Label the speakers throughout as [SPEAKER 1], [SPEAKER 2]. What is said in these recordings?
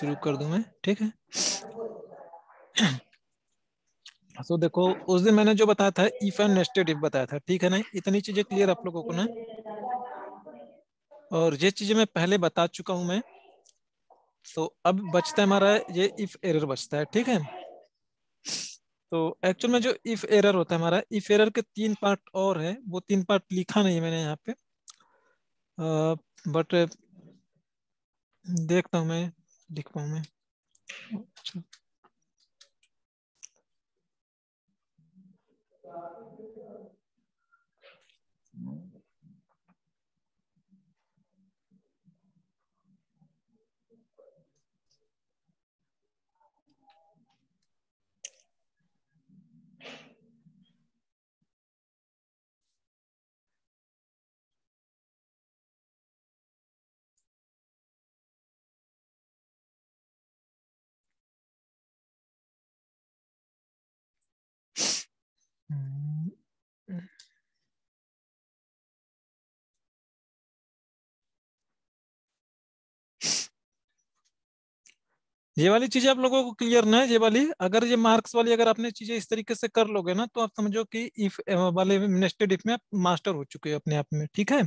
[SPEAKER 1] शुरू कर दूं मैं, ठीक है। तो देखो, उस दिन मैंने जो बताया था इफ एंड नेस्टेड इफ बताया था, ठीक है ना। इतनी चीजें क्लियर आप लोगों को ना। और ये चीजें मैं पहले बता चुका हूं मैं। तो अब बचता है हमारा ये इफ एरर बचता है, ठीक है। तो एक्चुअल में जो इफ एरर होता है हमारा, इफ एरर के 3 पार्ट और है, वो 3 पार्ट लिखा नहीं है मैंने यहाँ पे। बट देखता हूँ मैं, लिख पाऊँ मैं। अच्छा। हम्म, ये वाली चीजें आप लोगों को क्लियर ना है। ये वाली, अगर ये मार्क्स वाली अगर आपने चीजें इस तरीके से कर लोगे ना, तो आप समझो कि इफ वाले नेस्टेड इफ में आप मास्टर हो चुके हो अपने आप में, ठीक है।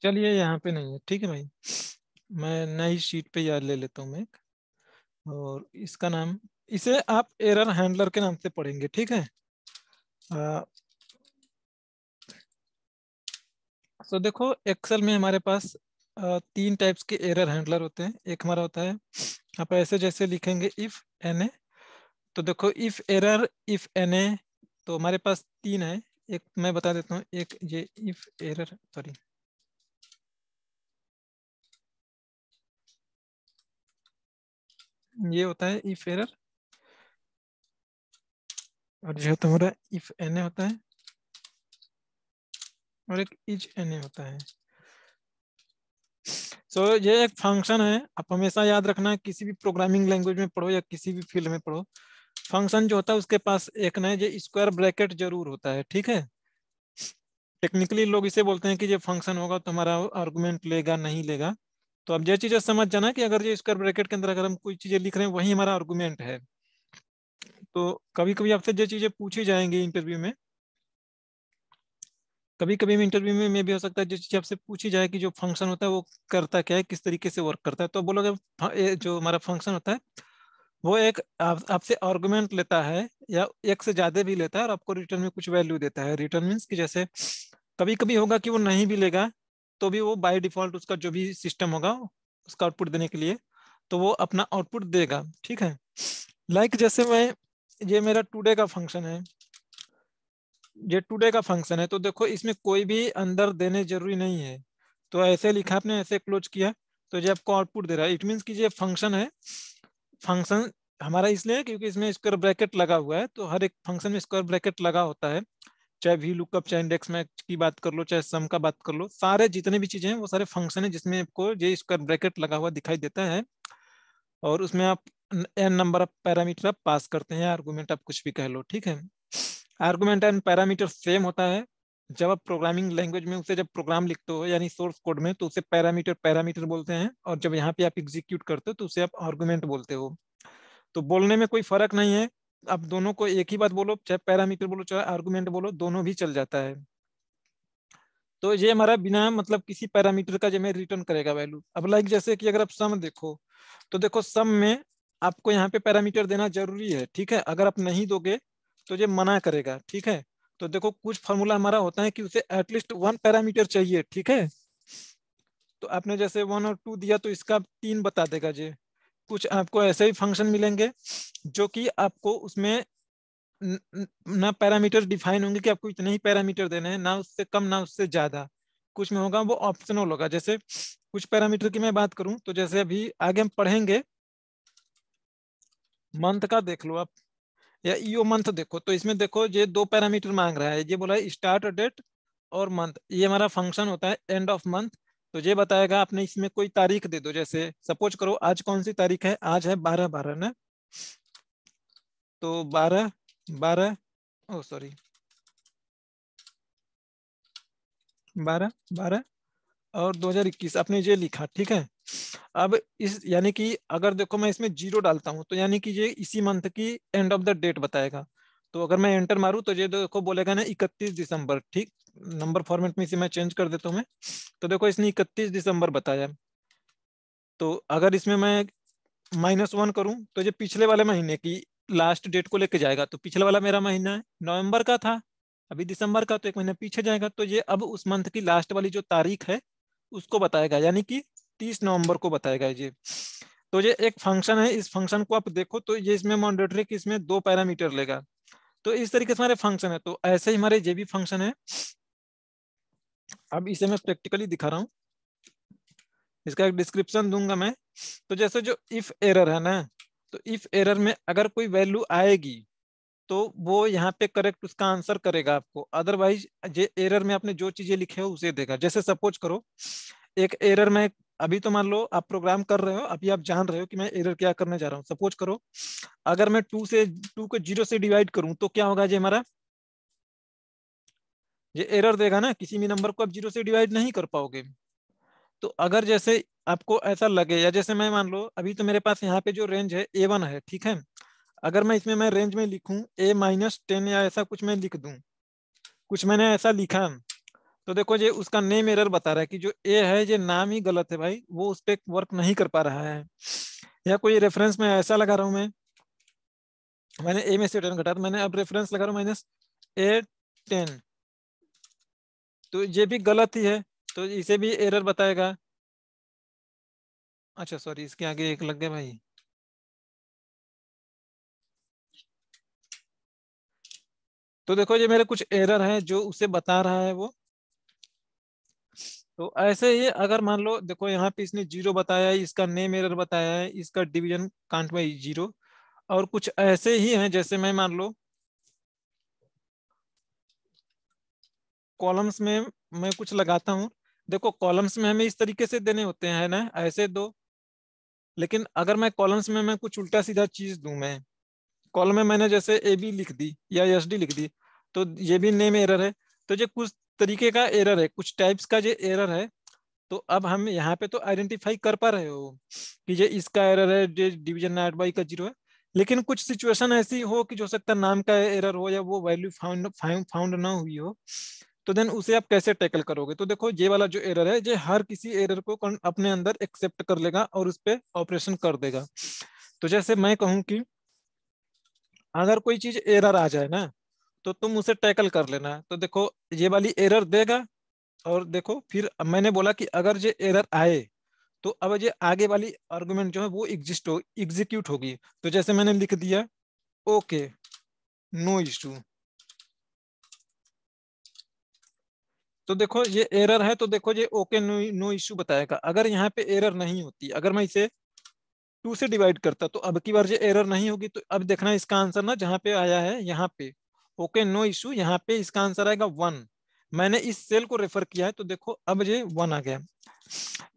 [SPEAKER 1] चलिए, यहाँ पे नहीं है, ठीक है भाई। मैं नई शीट पे याद ले लेता हूँ मैं एक। और इसका नाम, इसे आप एरर हैंडलर के नाम से पढ़ेंगे, ठीक है। सो देखो, एक्सेल में हमारे पास 3 टाइप्स के एरर हैंडलर होते हैं। एक हमारा होता है, आप ऐसे जैसे लिखेंगे इफ एन ए। तो देखो, if error, if N A, तो हमारे पास 3 है। एक मैं बता देता हूँ, एक ये इफ एरर, सॉरी, ये होता है इफ एरर। और जो तुम्हारा इफ एन ए होता है, और एक इज एन ए होता है। सो ये एक फंक्शन है। आप हमेशा याद रखना, किसी भी प्रोग्रामिंग लैंग्वेज में पढ़ो या किसी भी फील्ड में पढ़ो, फंक्शन जो होता है उसके पास एक ना ये स्क्वायर ब्रैकेट जरूर होता है, ठीक है। टेक्निकली लोग इसे बोलते हैं कि ये फंक्शन होगा तो हमारा आर्गुमेंट लेगा नहीं लेगा। तो अब ये चीजें समझ जाना कि अगर ये स्क्वायर ब्रैकेट के अंदर अगर हम कोई चीजें लिख रहे हैं, वही हमारा आर्गुमेंट है। तो कभी कभी आपसे ये चीजें पूछी जाएंगी इंटरव्यू में। कभी कभी इंटरव्यू में भी हो सकता है जो चीज आपसे पूछी जाए कि जो फंक्शन होता है वो करता क्या है, किस तरीके से वर्क करता है। तो बोलोगे ये जो हमारा फंक्शन होता है, वो एक आपसे आर्गुमेंट लेता है, या एक से ज्यादा भी लेता है, और आपको रिटर्न में कुछ वैल्यू देता है। रिटर्न मीन्स कि जैसे कभी कभी होगा कि वो नहीं भी लेगा, तो भी वो बाय डिफॉल्ट उसका जो भी सिस्टम होगा उसका आउटपुट देने के लिए, तो वो अपना आउटपुट देगा, ठीक है। जैसे मैं, ये मेरा टुडे का फंक्शन है, ये टुडे का फंक्शन है। तो देखो, इसमें कोई भी अंदर देने जरूरी नहीं है। तो ऐसे लिखा आपने, ऐसे क्लोज किया, तो ये आपको आउटपुट दे रहा है। इट मीन्स कि ये फंक्शन है। फंक्शन हमारा इसलिए है क्योंकि इसमें स्क्वायर ब्रैकेट लगा हुआ है। तो हर एक फंक्शन में स्क्वायर ब्रैकेट लगा होता है। चाहे वी लुकअप, चाहे इंडेक्स मैच की बात कर लो, चाहे सम का बात कर लो, सारे जितने भी चीजें हैं वो सारे फंक्शन है जिसमें आपको ये स्क्वायर ब्रैकेट लगा हुआ दिखाई देता है। और उसमें आप एन नंबर ऑफ पैरामीटर आप पास करते हैं, आर्गुमेंट आप कुछ भी कह लो, ठीक है। आर्गुमेंट एंड पैरामीटर सेम होता है। जब आप प्रोग्रामिंग लैंग्वेज में उसे जब प्रोग्राम लिखते हो यानी सोर्स कोड में, तो उसे पैरामीटर पैरामीटर बोलते हैं। और जब यहाँ पे आप एग्जीक्यूट करते हो तो उसे आप आर्गुमेंट बोलते हो। तो बोलने में कोई फर्क नहीं है। आप दोनों को एक ही बात बोलो, चाहे पैरामीटर बोलो चाहे आर्गुमेंट बोलो, दोनों भी चल जाता है। तो ये हमारा बिना मतलब किसी पैरामीटर का जो में रिटर्न करेगा वैल्यू। अब जैसे कि अगर आप सम देखो, तो देखो सम में आपको यहाँ पे पैरामीटर देना जरूरी है, ठीक है। अगर आप नहीं दोगे तो ये मना करेगा, ठीक है। तो देखो, कुछ फॉर्मूला हमारा होता है कि उसे एटलीस्ट 1 पैरामीटर चाहिए, ठीक है। तो आपने जैसे 1 और 2 दिया, तो इसका 3 बता देगा ये। कुछ आपको ऐसे ही फंक्शन मिलेंगे जो कि आपको उसमें ना पैरामीटर डिफाइन होंगे कि आपको इतने ही पैरामीटर देने हैं, ना उससे कम ना उससे ज्यादा। कुछ में होगा वो ऑप्शनल होगा। जैसे कुछ पैरामीटर की मैं बात करूं, तो जैसे अभी आगे हम पढ़ेंगे, मंथ का देख लो आप, या ईओ मंथ देखो, तो इसमें देखो ये दो पैरामीटर मांग रहा है, ये बोला है स्टार्ट डेट और मंथ, ये हमारा फंक्शन होता है एंड ऑफ मंथ। तो ये बताएगा, आपने इसमें कोई तारीख दे दो, जैसे सपोज करो आज कौन सी तारीख है, आज है 12/12 ना, तो 12/12, ओ सॉरी 12/12 और 2021 आपने ये लिखा, ठीक है। अब इस यानी कि अगर देखो मैं इसमें जीरो डालता हूं, तो यानी कि ये इसी मंथ की एंड ऑफ द डेट बताएगा। तो अगर मैं एंटर मारूं तो ये देखो बोलेगा ना 31 दिसंबर, ठीक। नंबर फॉर्मेट में इसे मैं चेंज कर देता हूं मैं। तो देखो इसने 31 दिसंबर बताया। तो अगर इसमें मैं -1 करूं तो ये पिछले वाले महीने की लास्ट डेट को लेके जाएगा। तो पिछले वाला मेरा महीना नवंबर का था, अभी दिसंबर का, तो एक महीना पीछे जाएगा। तो ये अब उस मंथ की लास्ट वाली जो तारीख है उसको बताएगा, यानी कि 30 नवंबर को बताएगा ये। तो ये एक फंक्शन है, इस फंक्शन को आप देखो तो ये इसमें मॉनिटरी कि इसमें दो पैरामीटर लेगा। तो इस तरीके से हमारे फंक्शन है, तो ऐसे ही हमारे ये भी फंक्शन है। अब इसे मैं प्रैक्टिकली दिखा रहा हूँ, इसका एक डिस्क्रिप्शन दूंगा मैं। तो जैसे जो इफ एरर है ना, तो इफ एरर में अगर कोई वैल्यू आएगी तो वो यहाँ पे करेक्ट उसका आंसर करेगा आपको, अदरवाइज ये एरर में आपने जो चीजें लिखे हो उसे देगा। जैसे सपोज करो एक एरर में, अभी तो मान लो आप प्रोग्राम कर रहे हो, अभी आप जान रहे हो कि मैं एरर क्या करने जा रहा हूँ। सपोज करो अगर मैं 2 को 0 से डिवाइड करूं तो क्या होगा, ये हमारा ये एरर देगा ना, किसी भी नंबर को आप 0 से डिवाइड नहीं कर पाओगे। तो अगर जैसे आपको ऐसा लगे, या जैसे मैं मान लो अभी तो मेरे पास यहाँ पे जो रेंज है A1 है, ठीक है। अगर मैं इसमें मैं रेंज में लिखूं A-10 या ऐसा कुछ मैं लिख दूं, कुछ मैंने ऐसा लिखा, तो देखो ये उसका नेम एरर बता रहा है कि जो ए है ये नाम ही गलत है भाई, वो उस पर वर्क नहीं कर पा रहा है। या कोई रेफरेंस में ऐसा लगा रहा हूं मैं, मैंने ए में से 10 घटा, तो मैंने अब रेफरेंस लगा रहा हूँ -A10, तो ये भी गलत ही है, तो इसे भी एरर बताएगा। अच्छा सॉरी, इसके आगे एक लग गया भाई। तो देखो ये मेरे कुछ एरर है जो उसे बता रहा है वो। तो ऐसे ही अगर मान लो देखो यहाँ पे इसने 0 बताया है, इसका नेम एरर बताया है, इसका डिवीजन काउंट बाई 0, और कुछ ऐसे ही हैं जैसे मैं मान लो कॉलम्स में मैं कुछ लगाता हूँ। देखो कॉलम्स में हमें इस तरीके से देने होते हैं ना, ऐसे दो। लेकिन अगर मैं कॉलम्स में मैं कुछ उल्टा सीधा चीज दूं, मैं कॉलम में मैंने जैसे ए बी लिख दी या एस डी लिख दी, तो ये भी नेम एरर है। तो ये कुछ तरीके का एरर है, कुछ टाइप्स का ये एरर है। तो अब हम यहाँ पे तो आइडेंटिफाई कर पा रहे हो कि ये इसका एरर है, ये डिवीजन नॉट बाई का 0 है। लेकिन कुछ सिचुएशन ऐसी हो कि जो सकता है नाम का एरर हो या वो वैल्यू फाउंड फाउंड ना हुई हो, तो देन उसे आप कैसे टैकल करोगे। तो देखो ये वाला जो एरर है ये हर किसी एरर को अपने अंदर एक्सेप्ट कर लेगा और उस पर ऑपरेशन कर देगा। तो जैसे मैं कहूँ कि अगर कोई चीज एरर आ जाए ना, तो तुम उसे टैकल कर लेना। तो देखो ये वाली एरर देगा, और देखो फिर मैंने बोला कि अगर ये एरर आए तो अब ये आगे वाली आर्गुमेंट जो है वो एग्जीक्यूट होगी। तो जैसे मैंने लिख दिया ओके नो इशू, तो देखो ये एरर है, तो देखो ये ओके नो इशू बताएगा। अगर यहाँ पे एरर नहीं होती, अगर मैं इसे 2 से डिवाइड करता, तो अब की बार ये एरर नहीं होगी। तो अब देखना इसका आंसर ना जहाँ पे आया है, यहाँ पे ओके नो इशू, यहाँ पे इसका आंसर आएगा 1। मैंने इस सेल को रेफर किया है, तो देखो अब ये 1 आ गया।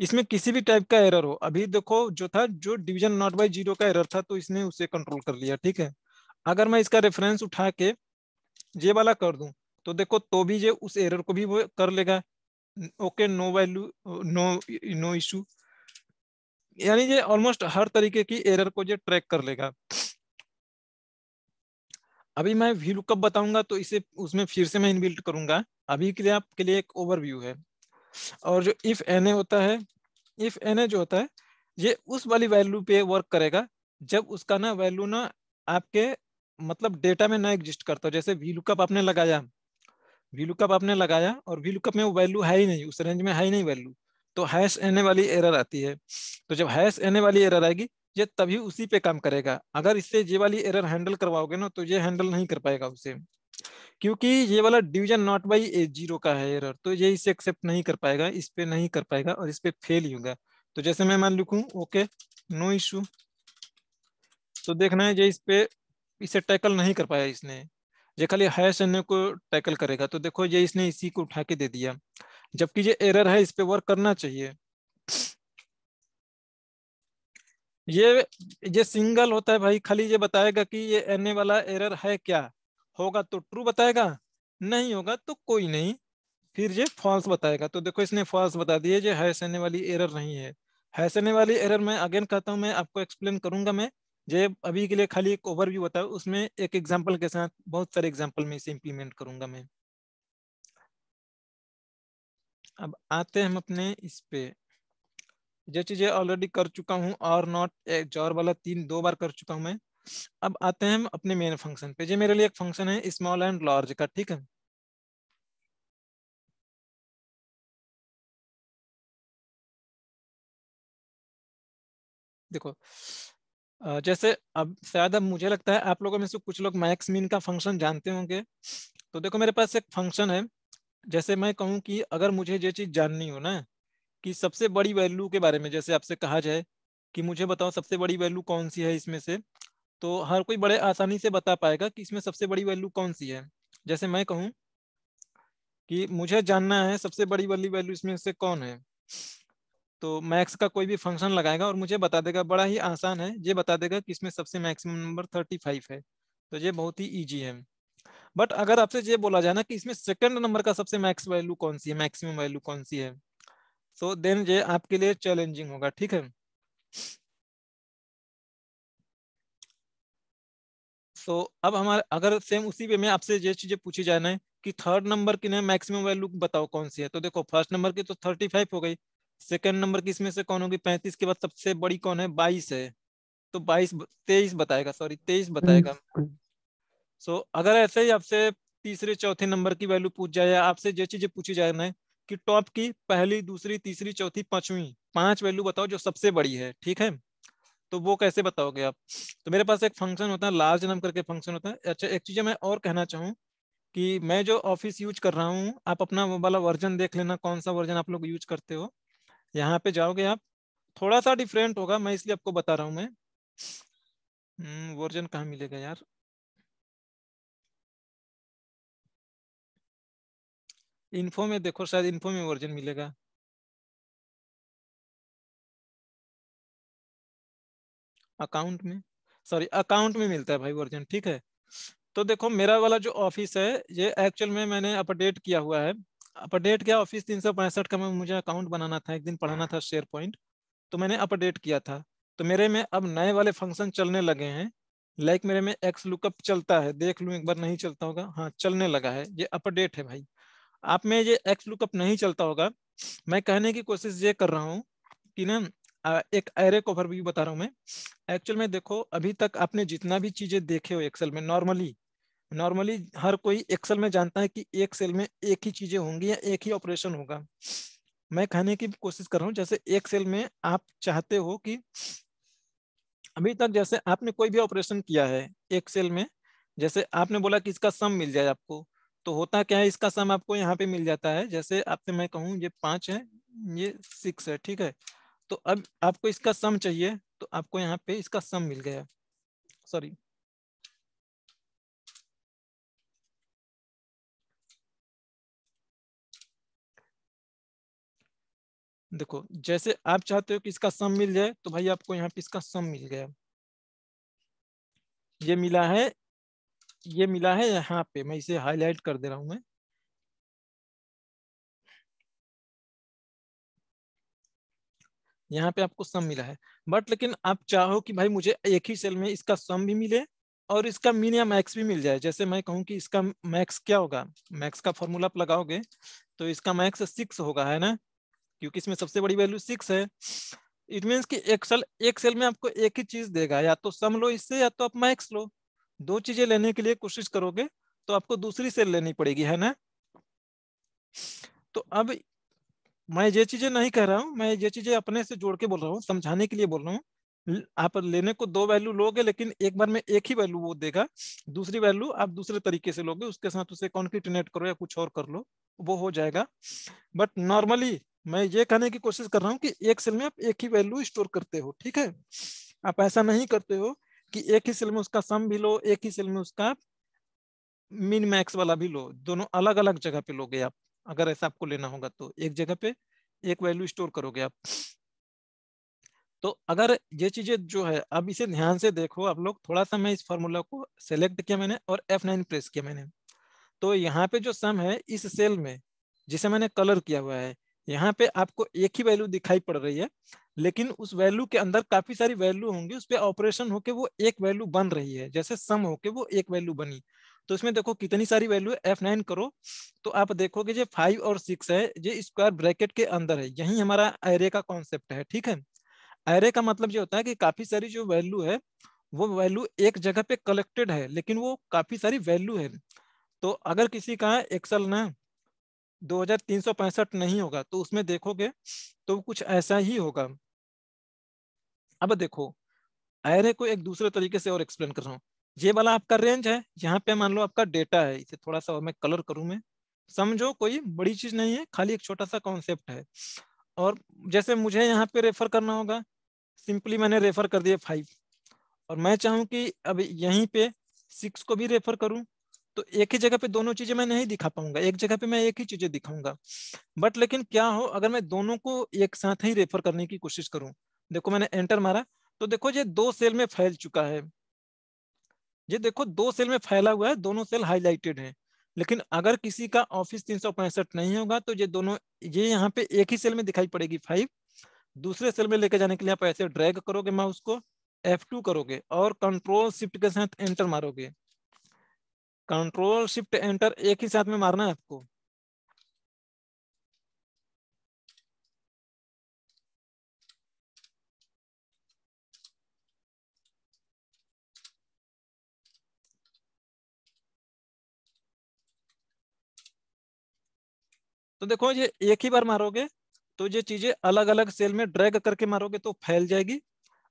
[SPEAKER 1] इसमें किसी भी टाइप का एरर हो, अभी देखो जो था जो डिवीजन नॉट बाई 0 का एरर था, तो इसने उसे कंट्रोल कर लिया, ठीक है। अगर मैं इसका रेफरेंस उठा के ये वाला कर दूं, तो देखो तो भी ये उस एरर को भी वो कर लेगा, okay no value no no issue. यानी ये ऑलमोस्ट हर तरीके की एरर को ये ट्रैक कर लेगा। अभी मैं वी लुकअप बताऊंगा तो इसे उसमें फिर से मैं इनबिल्ट करूंगा। अभी के लिए आपके लिए एक ओवरव्यू है। और जो इफ एन ए होता है, इफ एन ए जो होता है ये उस वाली वैल्यू पे वर्क करेगा जब उसका ना वैल्यू ना आपके मतलब डेटा में ना एग्जिस्ट करता हो। जैसे वी लुकअप आपने लगाया, वी लुकअप आपने लगाया और वी लुकअप में वो वैल्यू है ही नहीं, उस रेंज में है ही नहीं वैल्यू, तो हैश एन ए वाली एरर आती है। तो जब हैश एन ए वाली एरर आएगी ये तभी उसी पे काम करेगा। अगर इससे ये वाली एरर हैंडल करवाओगे ना तो ये हैंडल नहीं कर पाएगा उसे, क्योंकि ये वाला डिवीजन नॉट बाई ए 0 का है एरर, तो ये इसे एक्सेप्ट नहीं कर पाएगा, इस पे नहीं कर पाएगा और इस पे फेल ही होगा। तो जैसे मैं मान लिखूं ओके नो इशू, सो देखना है जो इस पे इसे टैकल नहीं कर पाया इसने, ये खाली हैश एन को टैकल करेगा। तो देखो ये इसने इसी को उठा के दे दिया, जबकि ये एरर है, इस पे वर्क करना चाहिए। ये ये सिंगल होता है भाई, खाली ये बताएगा कि ये एन वाला एरर है क्या, होगा तो ट्रू बताएगा, नहीं होगा तो कोई नहीं, फिर ये फॉल्स बताएगा। तो देखो इसने फॉल्स बता दिया, ये हैश एन वाली एरर नहीं है। हैश एन वाली एरर मैं अगेन कहता हूँ, मैं आपको एक्सप्लेन करूंगा। मैं ये अभी के लिए खाली एक ओवरव्यू बताऊँ, उसमें एक एग्जांपल के साथ बहुत सारे एग्जांपल में इसे इंप्लीमेंट करूंगा मैं। अब आते हैं हम अपने इस पे, जो चीजें ऑलरेडी कर चुका हूँ, और नॉट जॉर वाला 2 बार कर चुका हूँ मैं। अब आते हैं हम अपने मेन फंक्शन पे। जो मेरे लिए एक फंक्शन है स्मॉल एंड लार्ज का, ठीक है। देखो जैसे अब शायद, अब मुझे लगता है आप लोगों में से कुछ लोग मैक्स मीन का फंक्शन जानते होंगे। तो देखो मेरे पास एक फंक्शन है, जैसे मैं कहूँ कि अगर मुझे ये चीज जाननी हो ना, कि सबसे बड़ी वैल्यू के बारे में, जैसे आपसे कहा जाए कि मुझे बताओ सबसे बड़ी वैल्यू कौन सी है इसमें से, तो हर कोई बड़े आसानी से बता पाएगा कि इसमें सबसे बड़ी वैल्यू कौन सी है। जैसे मैं कहूँ कि मुझे जानना है सबसे बड़ी वाली वैल्यू इसमें से कौन है, तो मैक्स का कोई भी फंक्शन लगाएगा और मुझे बता देगा, बड़ा ही आसान है, ये बता देगा कि इसमें सबसे मैक्सिमम नंबर 35 है। तो ये बहुत ही इजी है। बट अगर आपसे ये बोला जाए ना कि इसमें सेकंड नंबर का सबसे मैक्स वैल्यू कौन सी है, मैक्सिमम वैल्यू कौन सी है, तो देन ये आपके लिए चैलेंजिंग होगा, ठीक है। सो अब हमारे अगर सेम उसी वे में आपसे ये चीजें पूछी जाए ना कि थर्ड नंबर की ना मैक्सिमम वैल्यू बताओ कौन सी है, तो देखो फर्स्ट नंबर की तो 35 हो गई, सेकंड नंबर की इसमें से कौन होगी, 35 के बाद सबसे बड़ी कौन है, 22 है। तो 23 बताएगा, सॉरी 23 बताएगा। सो अगर ऐसे ही आपसे तीसरे चौथे नंबर की वैल्यू पूछ जाए, या आपसे ये चीजें पूछी जाए ना कि टॉप की पहली दूसरी तीसरी चौथी पांचवी 5 वैल्यू बताओ जो सबसे बड़ी है, ठीक है, तो वो कैसे बताओगे आप। तो मेरे पास एक फंक्शन होता है लार्ज नंबर करके फंक्शन होता है। अच्छा एक चीज मैं और कहना चाहूँ कि मैं जो ऑफिस यूज कर रहा हूँ, आप अपना वो वाला वर्जन देख लेना, कौन सा वर्जन आप लोग यूज करते हो। यहाँ पे जाओगे आप, थोड़ा सा डिफरेंट होगा, मैं इसलिए आपको बता रहा हूँ मैं। वर्जन कहाँ मिलेगा यार, इन्फो में देखो, शायद इन्फो में वर्जन मिलेगा। अकाउंट में, सॉरी अकाउंट में मिलता है भाई वर्जन, ठीक है। तो देखो मेरा वाला जो ऑफिस है, ये एक्चुअल में मैंने अपडेट किया हुआ है। अपडेट क्या, ऑफिस 365 का मैं मुझे अकाउंट बनाना था, एक दिन पढ़ाना था शेयर पॉइंट, तो मैंने अपडेट किया था। तो मेरे में अब नए वाले फंक्शन चलने लगे हैं। लाइक मेरे में एक्स लुकअप चलता है, देख लूं एक बार, नहीं चलता होगा, हाँ चलने लगा है, ये अपडेट है भाई। आप में ये एक्स लुकअप नहीं चलता होगा। मैं कहने की कोशिश ये कर रहा हूँ कि ना, एक एरे को ओवरव्यू बता रहा हूँ मैं। एक्चुअल में देखो अभी तक आपने जितना भी चीजें देखे हो एक्सेल में, नॉर्मली नॉर्मली हर कोई एक्सेल में जानता है कि एक सेल में एक ही चीजें होंगी या एक ही ऑपरेशन होगा। मैं कहने की कोशिश कर रहा हूँ, जैसे एक सेल में आप चाहते हो कि अभी तक जैसे आपने कोई भी ऑपरेशन किया है एक सेल में, जैसे आपने बोला कि इसका सम मिल जाए आपको, तो होता क्या है, इसका सम आपको यहाँ पे मिल जाता है। जैसे आपसे मैं कहूँ ये 5 है, ये 6 है, ठीक है। तो अब आपको इसका सम चाहिए, तो आपको यहाँ पे इसका सम मिल गया, सॉरी। देखो जैसे आप चाहते हो कि इसका सम मिल जाए, तो भाई आपको यहाँ पे इसका सम मिल गया। ये मिला है, ये मिला है यहाँ पे, मैं इसे हाईलाइट कर दे रहा हूँ मैं। यहाँ पे आपको सम मिला है। बट लेकिन आप चाहो कि भाई मुझे एक ही सेल में इसका सम भी मिले और इसका मीन या मैक्स भी मिल जाए, जैसे मैं कहूँ कि इसका मैक्स क्या होगा, मैक्स का फॉर्मूला आप लगाओगे तो इसका मैक्स 6 होगा, है ना, क्योंकि इसमें सबसे बड़ी वैल्यू 6 है। इट मीन्स कि एक सेल में आपको एक ही चीज देगा, या तो सम लो इससे या तो आप मैक्स लो। दो चीजें लेने के लिए कोशिश करोगे तो आपको दूसरी सेल लेनी पड़ेगी, है ना। तो अब मैं ये चीजें नहीं कह रहा हूँ, मैं ये चीजें अपने से जोड़ के बोल रहा हूँ, समझाने के लिए बोल रहा हूँ। आप लेने को दो वैल्यू लोगे, लेकिन एक बार में एक ही वैल्यू वो देगा, दूसरी वैल्यू आप दूसरे तरीके से लोगे, उसके साथ उसे कॉन्केटिनेट करो या कुछ और कर लो, वो हो जाएगा। बट नॉर्मली मैं ये कहने की कोशिश कर रहा हूँ कि एक सेल में आप एक ही वैल्यू स्टोर करते हो, ठीक है। आप ऐसा नहीं करते हो कि एक ही सेल में उसका सम भी लो, एक ही सेल में उसका मिन मैक्स वाला भी लो, दोनों अलग अलग जगह पे लोगे आप। अगर ऐसा आपको लेना होगा तो एक जगह पे एक वैल्यू स्टोर करोगे आप। तो अगर ये चीजें जो है, अब इसे ध्यान से देखो आप लोग थोड़ा सा, मैं इस फॉर्मूला को सेलेक्ट किया मैंने और F9 प्रेस किया मैंने। तो यहाँ पे जो सम है इस सेल में जिसे मैंने कलर किया हुआ है, यहाँ पे आपको एक ही वैल्यू दिखाई पड़ रही है, लेकिन उस वैल्यू के अंदर काफी सारी वैल्यू होंगी, उस पर ऑपरेशन होके वो एक वैल्यू बन रही है, जैसे सम होके वो एक वैल्यू बनी। तो इसमें देखो कितनी सारी वैल्यू है, F9 करो तो आप देखोगे जो 5 और 6 है ये स्क्वायर ब्रैकेट के अंदर है, यही हमारा एरे का कॉन्सेप्ट है, ठीक है। एरे का मतलब ये होता है कि काफी सारी जो वैल्यू है वो वैल्यू एक जगह पे कलेक्टेड है, लेकिन वो काफी सारी वैल्यू है। तो अगर किसी का एक्सेल ना 2365 नहीं होगा तो उसमें देखोगे तो कुछ ऐसा ही होगा। अब देखो एरे को एक दूसरे तरीके से और एक्सप्लेन कर रहा हूँ। ये वाला आपका रेंज है, यहाँ पे मान लो आपका डेटा है, इसे थोड़ा सा और मैं कलर करूँ, मैं समझो कोई बड़ी चीज नहीं है, खाली एक छोटा सा कॉन्सेप्ट है। और जैसे मुझे यहाँ पे रेफर करना होगा, सिंपली मैंने रेफर कर दिया 5, और मैं चाहूँ कि अब यहीं पे 6 को भी रेफर करूँ, तो एक ही जगह पे दोनों चीजें मैं नहीं दिखा पाऊंगा, एक जगह पे मैं एक ही चीजें दिखाऊंगा। बट लेकिन क्या हो अगर मैं दोनों को एक साथ ही रेफर करने की कोशिश करूं, देखो मैंने एंटर मारा तो देखो ये दो सेल में फैल चुका है, ये देखो दो सेल में फैला हुआ है, दोनों सेल हाईलाइटेड हैं। लेकिन अगर किसी का ऑफिस 365 नहीं होगा तो ये दोनों, ये यहाँ पे एक ही सेल में दिखाई पड़ेगी 5, दूसरे सेल में लेके जाने के लिए आप ऐसे ड्रैग करोगे माउस को, F2 करोगे और कंट्रोल शिफ्ट के साथ एंटर मारोगे। कंट्रोल शिफ्ट एंटर एक ही साथ में मारना है आपको। तो देखो ये एक ही बार मारोगे तो ये चीजें अलग अलग सेल में ड्रैग करके मारोगे तो फैल जाएगी,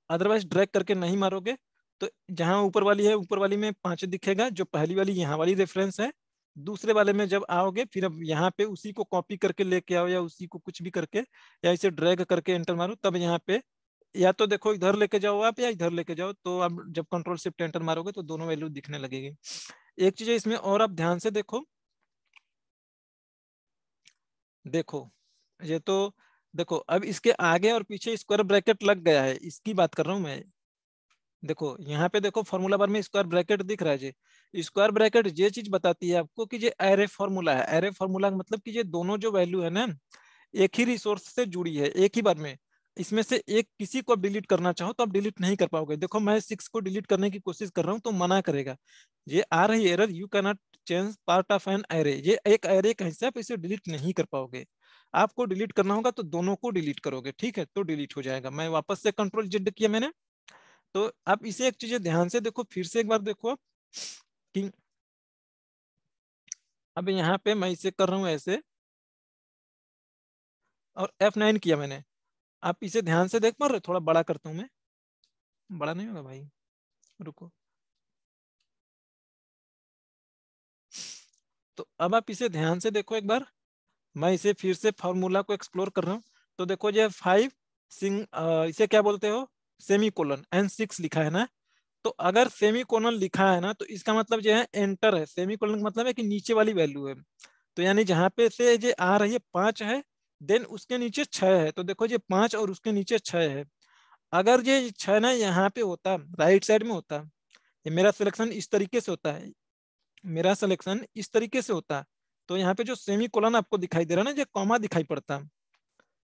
[SPEAKER 1] अदरवाइज ड्रैग करके नहीं मारोगे तो जहां ऊपर वाली है ऊपर वाली में 5 दिखेगा, जो पहली वाली यहाँ वाली रेफरेंस है, दूसरे वाले में जब आओगे फिर अब यहाँ पे उसी को कॉपी करके लेके आओ या उसी को कुछ भी करके या इसे ड्रैग करके एंटर मारो, तब यहाँ पे या तो देखो इधर लेके जाओ आप या इधर लेके जाओ, तो अब जब कंट्रोल शिफ्ट एंटर मारोगे तो दोनों वैल्यू दिखने लगेगी। एक चीज है इसमें और आप ध्यान से देखो, देखो ये तो देखो अब इसके आगे और पीछे स्क्वायर ब्रैकेट लग गया है, इसकी बात कर रहा हूँ मैं। देखो यहाँ पे देखो फॉर्मूला बार में स्क्वायर ब्रैकेट दिख रहा है जी, स्क्वायर ब्रैकेट ये चीज बताती है आपको कि ये एरे फॉर्मूला है। एरे फॉर्मूला का मतलब कि ये दोनों जो वैल्यू है ना एक ही रिसोर्स से जुड़ी है, एक ही बार में इसमें से एक किसी को डिलीट करना चाहो तो आप डिलीट नहीं कर पाओगे। देखो मैं 6 को डिलीट करने की कोशिश कर रहा हूँ तो मना करेगा, ये आ रही error, you can not change part of an array, ये एक एरे का हिस्सा है, आप इसे डिलीट नहीं कर पाओगे। आपको डिलीट करना होगा तो दोनों को डिलीट करोगे, ठीक है, तो डिलीट हो जाएगा। मैं वापस से कंट्रोल जेड किया मैंने। तो आप इसे एक चीज ध्यान से देखो, फिर से एक बार देखो आप कि अब यहाँ पे मैं इसे कर रहा हूँ ऐसे और F9 किया मैंने। आप इसे ध्यान से देख पा रहे हो, थोड़ा बड़ा करता हूँ मैं, बड़ा नहीं होगा भाई, रुको। तो अब आप इसे ध्यान से देखो एक बार, मैं इसे फिर से फॉर्मूला को एक्सप्लोर कर रहा हूँ। तो देखो ये 5 इसे क्या बोलते हो, सेमी कोलन, N6 लिखा है ना। तो अगर सेमी कोलन लिखा है ना तो इसका मतलब जो है एंटर है, सेमी कोलन का मतलब है कि नीचे वाली वैल्यू है। तो यानी जहां पे से ये आ रही है 5 है, देन उसके नीचे 6 है, तो देखो ये 5 और उसके नीचे 6 है। अगर ये 6 ना यहाँ पे होता, राइट साइड में होता, ये मेरा सिलेक्शन इस तरीके से होता है, मेरा सिलेक्शन इस तरीके से होता, तो यहाँ पे जो सेमी कोलन आपको दिखाई दे रहा है ना, ये कॉमा दिखाई पड़ता।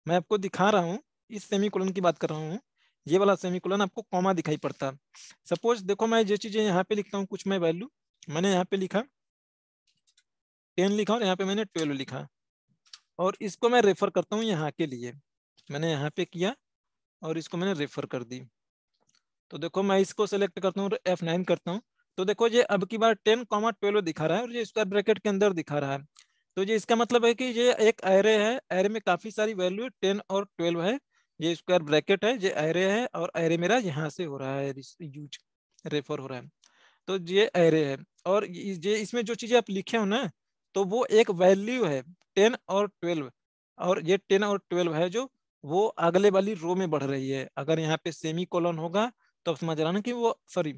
[SPEAKER 1] मैं आपको दिखा रहा हूँ, इस सेमी कोलन की बात कर रहा हूँ, ये वाला सेमी कोलन आपको कॉमा दिखाई पड़ता। सपोज देखो मैं जो चीजें यहाँ पे लिखता हूँ कुछ मैं वैल्यू, मैंने यहाँ पे लिखा 10 लिखा और यहाँ पे मैंने 12 लिखा, और इसको मैं रेफर करता हूँ यहाँ के लिए, मैंने यहाँ पे किया और इसको मैंने रेफर कर दी। तो देखो मैं इसको सेलेक्ट करता हूँ और F9 करता हूँ, तो देखो ये अब की बार 10, 12 दिखा रहा है और ये स्क्वायर ब्रैकेट के अंदर दिखा रहा है। तो ये इसका मतलब है कि ये एक एरे है, एरे में काफी सारी वैल्यू 10 और 12 है, ये स्क्वायर ब्रैकेट है, ये एरे है और एरे मेरा यहाँ से हो रहा है यूज, रेफर हो रहा है। तो ये एरे है और ये इसमें जो चीजें आप लिखे हो ना तो वो एक वैल्यू है 10 और 12, और ये 10 और 12 है जो वो अगले वाली रो में बढ़ रही है। अगर यहाँ पे सेमी कोलन होगा तो अब समझ रहा ना कि वो सॉरी,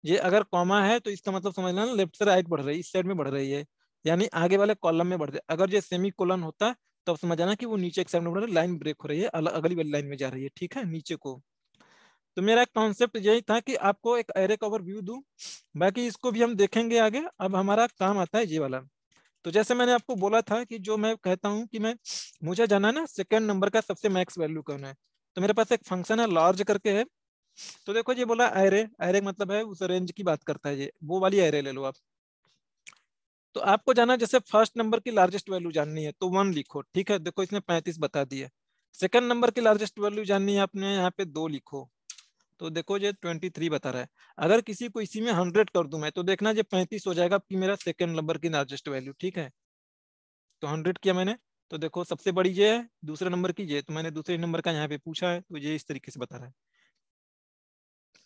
[SPEAKER 1] ये अगर कॉमा है तो इसका मतलब समझ लेना लेफ्ट से राइट बढ़ रही है, इस साइड में बढ़ रही है, यानी आगे वाले कॉलम में बढ़ रही है। अगर ये सेमी कोलन होता तो अब समझ जाना कि वो नीचे एक साइड में बढ़ रही है, लाइन ब्रेक हो रही है, अगली वाली लाइन में जा रही है, ठीक है, नीचे को। तो मेरा कॉन्सेप्ट यही था कि आपको एक एरे का ओवरव्यू दूं, बाकी इसको भी हम देखेंगे आगे। अब हमारा काम आता है ये वाला। तो जैसे मैंने आपको बोला था कि जो मैं कहता हूँ कि मैं मुझे जाना है ना सेकंड नंबर का सबसे मैक्स वैल्यू कौन है, तो मेरे पास एक फंक्शन है लार्ज करके है। तो देखो ये बोला एरे, एरे मतलब है उस रेंज की बात करता है, ये वो वाली एरे ले लो आप। तो आपको जाना जैसे फर्स्ट नंबर की लार्जेस्ट वैल्यू जाननी है तो 1 लिखो, ठीक है, देखो इसने 35 बता दिया। सेकंड नंबर की लार्जेस्ट वैल्यू जाननी है आपने, यहाँ पे 2 लिखो, तो देखो ये 23 बता रहा है। अगर किसी को इसी में 100 कर दूं मैं तो देखना ये 35 हो जाएगा कि मेरा सेकंड नंबर की लार्जेस्ट वैल्यू, ठीक है। तो 100 किया मैंने, तो देखो सबसे बड़ी ये है, दूसरे नंबर की ये, तो मैंने दूसरे नंबर का यहाँ पे पूछा है, तो ये इस तरीके से बता रहा है।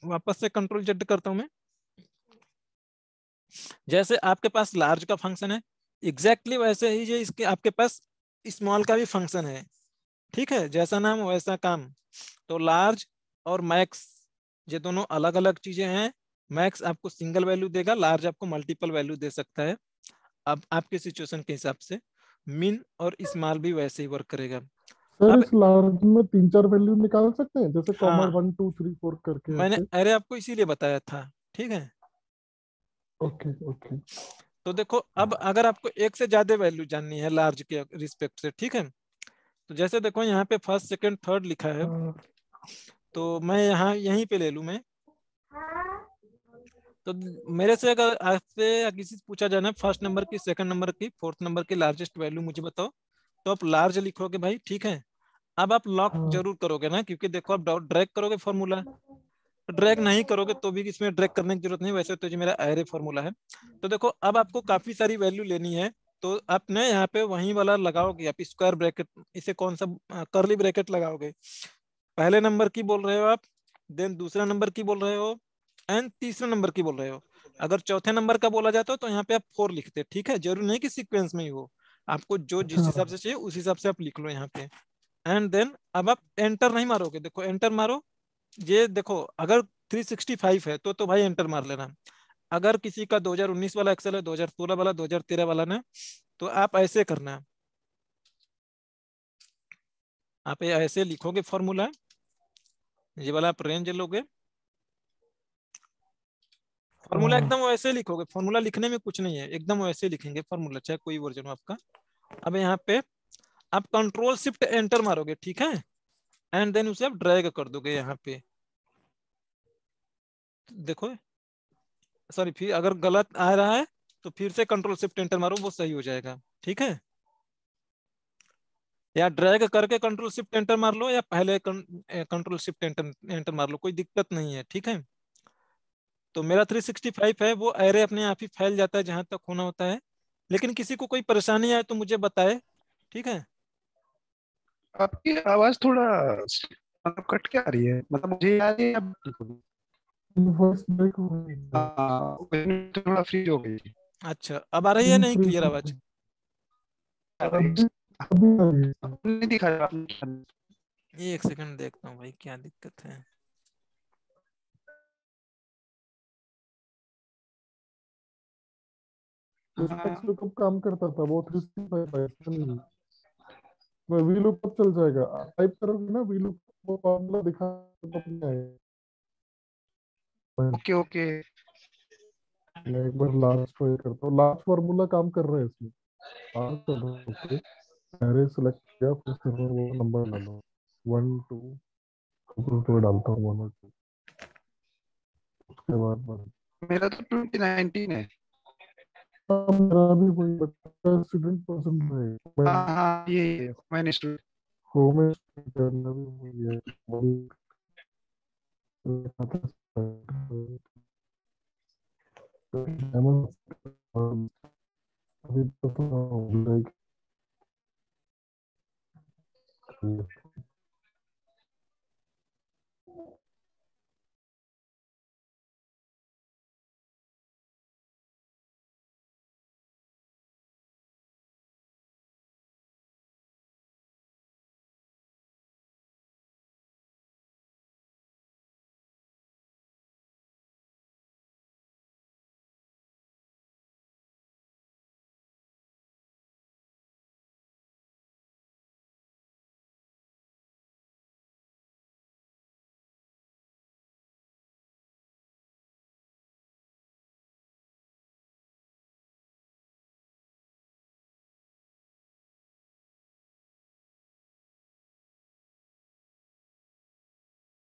[SPEAKER 1] वापस से कंट्रोल जेड करता हूँ मैं। जैसे आपके पास लार्ज का फंक्शन है, एग्जैक्टली वैसे ही ये इसके आपके पास स्मॉल का भी फंक्शन है, ठीक है, जैसा नाम वैसा काम। तो लार्ज और मैक्स ये दोनों अलग अलग चीजें हैं। मैक्स आपको सिंगल वैल्यू देगा, लार्ज आपको मल्टीपल वैल्यू दे सकता है। अब आपके सिचुएशन के हिसाब से मिन और स्मॉल भी वैसे ही वर्क करेगा।
[SPEAKER 2] सर
[SPEAKER 1] अब
[SPEAKER 2] इस लार्ज में 3-4 वैल्यू निकाल सकते हैं, जैसे कॉमा
[SPEAKER 1] हाँ,
[SPEAKER 2] 1 2 3 4 करके
[SPEAKER 1] मैंने
[SPEAKER 2] ऐसे?
[SPEAKER 1] अरे आपको इसीलिए बताया था, ठीक है।
[SPEAKER 2] Okay okay.
[SPEAKER 1] तो देखो अब अगर आपको एक से ज्यादा वैल्यू जाननी है लार्ज के रिस्पेक्ट से, ठीक है, तो जैसे देखो यहाँ पे फर्स्ट सेकंड थर्ड लिखा है,
[SPEAKER 2] हाँ
[SPEAKER 1] तो मैं यहाँ यहीं पे ले लूँ मैं। तो मेरे से अगर आपसे या किसी से पूछा जाना फर्स्ट नंबर की, सेकंड नंबर की, फोर्थ नंबर की लार्जेस्ट वैल्यू मुझे बताओ, तो आप लार्ज लिखोगे भाई, ठीक है। अब आप लॉक
[SPEAKER 2] हाँ।
[SPEAKER 1] जरूर करोगे ना, क्योंकि देखो आप ड्रैग करोगे फॉर्मूला, ड्रैग नहीं करोगे तो भी इसमें ड्रैग करने की जरूरत नहीं, वैसे तो जो मेरा एरे फॉर्मूला है। तो देखो अब आपको काफी सारी वैल्यू लेनी है, तो आपने यहाँ पे वही वाला लगाओगे आप स्क्वायर ब्रैकेट, इसे कौन सा करली ब्रैकेट लगाओगे। पहले नंबर की बोल रहे हो आप, देन दूसरा नंबर की बोल रहे हो, एंड तीसरे नंबर की बोल रहे हो। अगर चौथे नंबर का बोला जाता तो यहाँ पे आप 4 लिखते, ठीक है, जरूरी नहीं कि सीक्वेंस में ही हो, आपको जो जिस
[SPEAKER 2] अच्छा।
[SPEAKER 1] हिसाब से चाहिए उस हिसाब से आप लिख लो यहाँ पे। एंड देन अब आप एंटर नहीं मारोगे, देखो एंटर मारो, ये देखो अगर 365 है तो भाई एंटर मार लेना। अगर किसी का 2019 वाला एक्सेल है, 2016 वाला, 2013 वाला ना, तो आप ऐसे करना, आप ये ऐसे लिखोगे फॉर्मूला, ये वाला आप रेंज लोगे, फॉर्मूला
[SPEAKER 2] हाँ
[SPEAKER 1] एकदम वैसे लिखोगे, फॉर्मूला लिखने में कुछ नहीं है, एकदम वैसे लिखेंगे फॉर्मूला, चाहे कोई वर्जन हो आपका। अब यहाँ पे आप कंट्रोल शिफ्ट एंटर मारोगे, ठीक है, एंड देन उसे आप ड्रैग कर दोगे यहाँ पे। देखो सॉरी, फिर अगर गलत आ रहा है तो फिर से कंट्रोल शिफ्ट एंटर मारो, वो सही हो जाएगा, ठीक है। या ड्रैग करके कंट्रोल शिफ्ट एंटर मार लो, या पहले कंट्रोल शिफ्ट एंटर एंटर मार लो, कोई दिक्कत नहीं है, ठीक है। तो मेरा 365 है, वो एरे अपने आप ही फैल जाता है जहां तक होना होता है। लेकिन किसी को कोई परेशानी आए तो मुझे बताए, ठीक है।
[SPEAKER 3] आपकी आवाज थोड़ा मतलब कट के आ रही है, मतलब मुझे आ रही है अब बिल्कुल।
[SPEAKER 2] वॉइस ब्रेक हो रही है।
[SPEAKER 3] हाँ, थोड़ा फ्री हो गई।
[SPEAKER 1] अच्छा अब आ रही है नहीं
[SPEAKER 2] फ्रीज
[SPEAKER 1] क्लियर
[SPEAKER 2] हो
[SPEAKER 1] आवाज?
[SPEAKER 2] गई।
[SPEAKER 3] अरे,
[SPEAKER 2] अभी अभी आ रही है।
[SPEAKER 3] आपने दिखाया आपने।
[SPEAKER 1] एक सेकंड देखता हूँ भाई क्या दिक्कत है।
[SPEAKER 2] एक्स
[SPEAKER 3] हाँ,
[SPEAKER 2] लुकअप काम करता था वो 365 नहीं। वो वी लुकअप चल जाएगा, टाइप करोगे ना वी लुकअप, वो फॉर्मूला दिखा तो नहीं आएगा।
[SPEAKER 3] Okay okay.
[SPEAKER 2] मैं एक बार लास्ट ट्राई करता हूँ, लास्ट फॉर्मूला काम कर रहा है इसमें। लास्ट कर रहा हूँ, ओके। एरे सेलेक्ट किया, फिर से मैं वो नंबर डालो, 1 2, तो डालता हूँ 1 और 2, उसके बाद बस।
[SPEAKER 3] मेरा तो 2019 है।
[SPEAKER 2] हाँ, मेरा भी वही बच्चा स्टूडेंट पसंद है। मैं
[SPEAKER 3] हाँ हाँ, ये मैंने
[SPEAKER 2] होम में करना भी वही है, वही खाता है। अभी तो